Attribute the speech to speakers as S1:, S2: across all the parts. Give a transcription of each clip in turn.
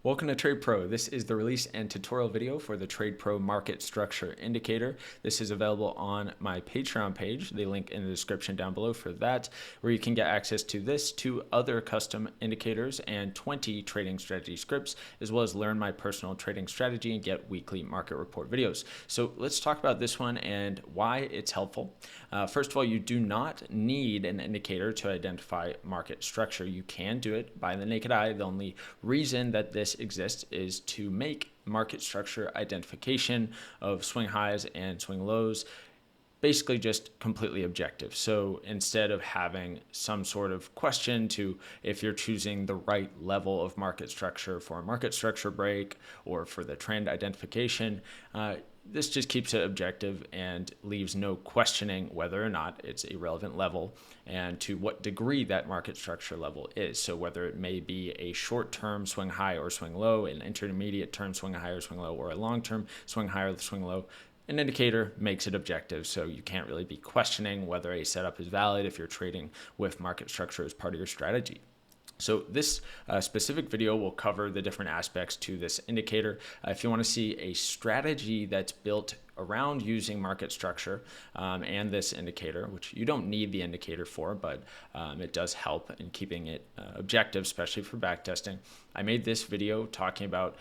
S1: Welcome to Trade Pro. This is the release and tutorial video for the Trade Pro Market Structure Indicator. This is available on my Patreon page, the link in the description down below for that, where you can get access to this, two other custom indicators, and 20 trading strategy scripts, as well as learn my personal trading strategy and get weekly market report videos. So let's talk about this one and why it's helpful. First of all, you do not need an indicator to identify market structure. You can do it by the naked eye. The only reason that this exists is to make market structure identification of swing highs and swing lows basically just completely objective. So instead of having some sort of question to if you're choosing the right level of market structure for a market structure break or for the trend identification, this just keeps it objective and leaves no questioning whether or not it's a relevant level and to what degree that market structure level is. So whether it may be a short-term swing high or swing low, an intermediate term swing high or swing low, or a long-term swing high or swing low, an indicator makes it objective. So you can't really be questioning whether a setup is valid if you're trading with market structure as part of your strategy. So this specific video will cover the different aspects to this indicator. If you want to see a strategy that's built around using market structure and this indicator, which you don't need the indicator for, but it does help in keeping it objective, especially for backtesting. I made this video talking about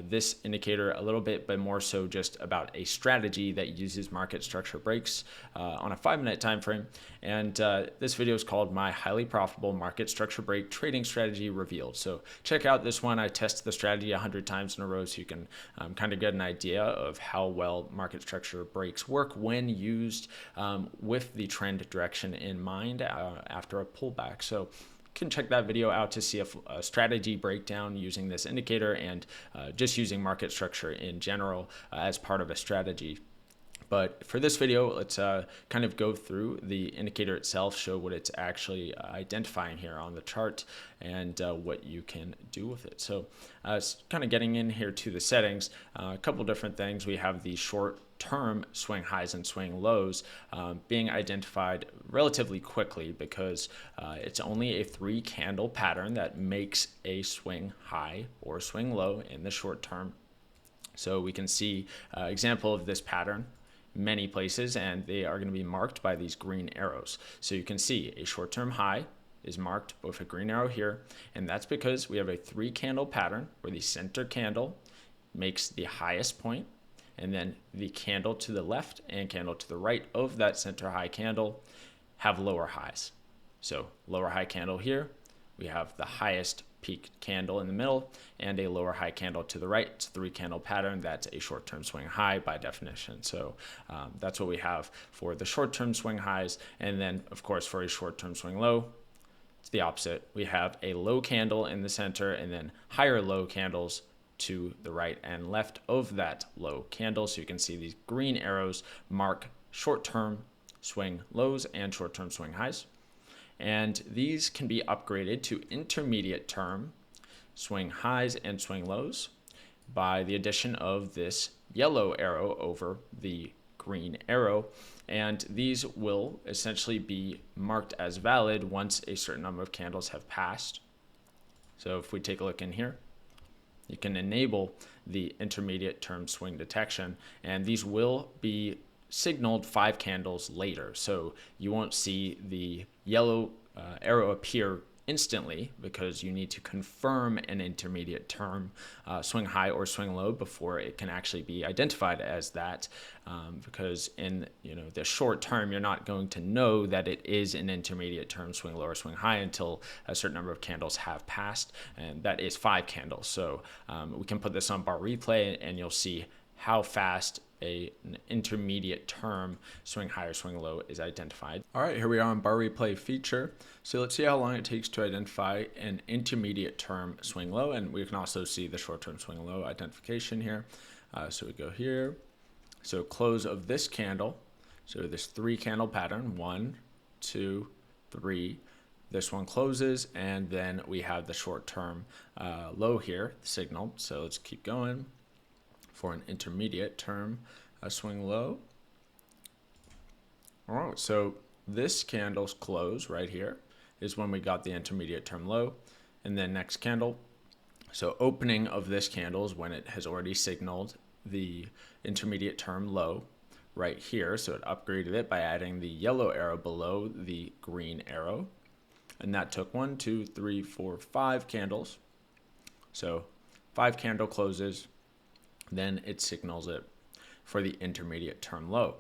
S1: this indicator a little bit, but more so just about a strategy that uses market structure breaks on a 5-minute time frame. And this video is called My Highly Profitable Market Structure Break Trading Strategy Revealed. So check out this one. I tested the strategy 100 times in a row so you can kind of get an idea of how well market structure breaks work when used with the trend direction in mind after a pullback. So can check that video out to see a strategy breakdown using this indicator and just using market structure in general as part of a strategy. But for this video, let's kind of go through the indicator itself, show what it's actually identifying here on the chart and what you can do with it. So kind of getting in here to the settings, a couple different things. We have the short-term swing highs and swing lows being identified relatively quickly because it's only a 3-candle pattern that makes a swing high or swing low in the short term. So we can see example of this pattern many places, and they are going to be marked by these green arrows. So you can see a short-term high is marked with a green arrow here, and that's because we have a 3-candle pattern where the center candle makes the highest point, and then the candle to the left and candle to the right of that center high candle have lower highs. So lower high candle here, we have the highest peak candle in the middle and a lower high candle to the right. It's a 3-candle pattern. That's a short-term swing high by definition. So that's what we have for the short-term swing highs. And then of course for a short-term swing low, it's the opposite. We have a low candle in the center and then higher low candles to the right and left of that low candle. So you can see these green arrows mark short-term swing lows and short-term swing highs. And these can be upgraded to intermediate term swing highs and swing lows by the addition of this yellow arrow over the green arrow. And these will essentially be marked as valid once a certain number of candles have passed. So if we take a look in here, you can enable the intermediate term swing detection, and these will be signaled 5 candles later. So you won't see the yellow arrow appear instantly because you need to confirm an intermediate term swing high or swing low before it can actually be identified as that, because in the short term you're not going to know that it is an intermediate term swing low or swing high until a certain number of candles have passed, and that is 5 candles. So we can put this on bar replay and you'll see how fast an intermediate term swing high or swing low is identified. All right, here we are on bar replay feature. So let's see how long it takes to identify an intermediate term swing low, and we can also see the short-term swing low identification here. So we go here. So close of this candle. So this 3-candle pattern, 1, 2, 3. This one closes, and then we have the short-term low here signaled. So let's keep going for an intermediate term swing low. All right, so this candle's close right here is when we got the intermediate term low, and then next candle So opening of this candle is when it has already signaled the intermediate term low right here. So it upgraded it by adding the yellow arrow below the green arrow. And that took 1, 2, 3, 4, 5 candles. So 5 candle closes, then it signals it for the intermediate term low.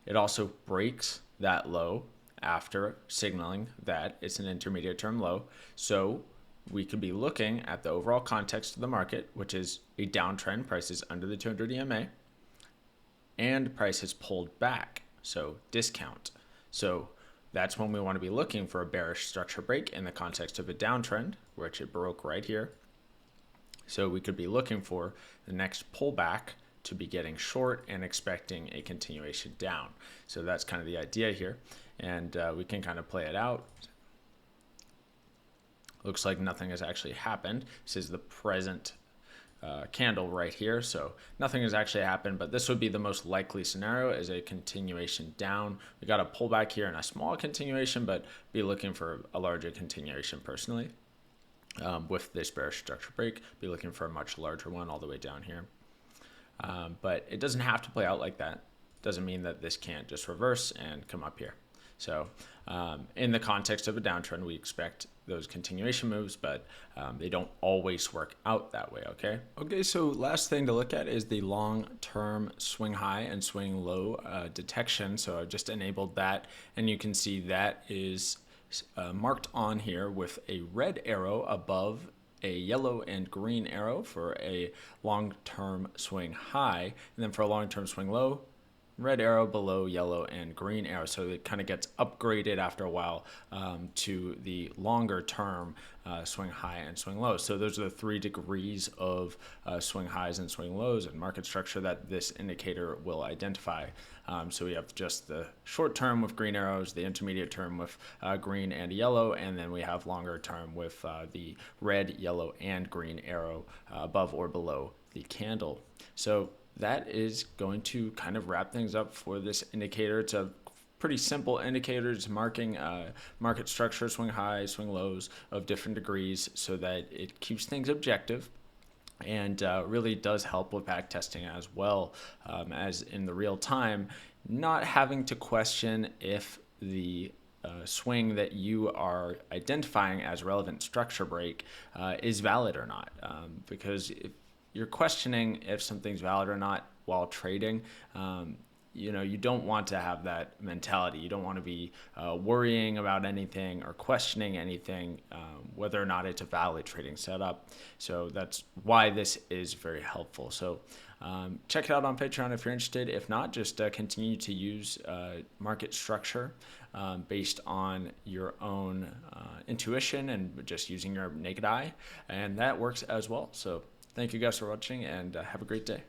S1: It also breaks that low after signaling that it's an intermediate term low. So we could be looking at the overall context of the market, which is a downtrend, prices under the 200 EMA, and price has pulled back, so discount. So that's when we want to be looking for a bearish structure break in the context of a downtrend, which it broke right here. So we could be looking for the next pullback to be getting short and expecting a continuation down. So that's kind of the idea here. And we can kind of play it out. Looks like nothing has actually happened. This is the present candle right here. So nothing has actually happened, but this would be the most likely scenario is a continuation down. We got a pullback here and a small continuation, but be looking for a larger continuation personally. With this bearish structure break, be looking for a much larger one all the way down here. But it doesn't have to play out like that. Doesn't mean that this can't just reverse and come up here. So in the context of a downtrend, we expect those continuation moves, but they don't always work out that way, okay? Okay, so last thing to look at is the long-term swing high and swing low detection. So I've just enabled that, and you can see that is marked on here with a red arrow above a yellow and green arrow for a long-term swing high, and then for a long-term swing low, red arrow below yellow and green arrow. So it kind of gets upgraded after a while to the longer term swing high and swing low. So those are the 3 degrees of swing highs and swing lows and market structure that this indicator will identify. So we have just the short term with green arrows, the intermediate term with green and yellow, and then we have longer term with the red, yellow, and green arrow above or below the candle. So that is going to kind of wrap things up for this indicator. It's a pretty simple indicator. It's marking market structure, swing highs, swing lows of different degrees so that it keeps things objective and really does help with back testing as well as in the real time, not having to question if the swing that you are identifying as relevant structure break is valid or not, because if you're questioning if something's valid or not while trading, you don't want to have that mentality. You don't want to be worrying about anything or questioning anything, whether or not it's a valid trading setup. So that's why this is very helpful. So check it out on Patreon if you're interested. If not, just continue to use market structure based on your own intuition and just using your naked eye. And that works as well. So thank you guys for watching, and have a great day.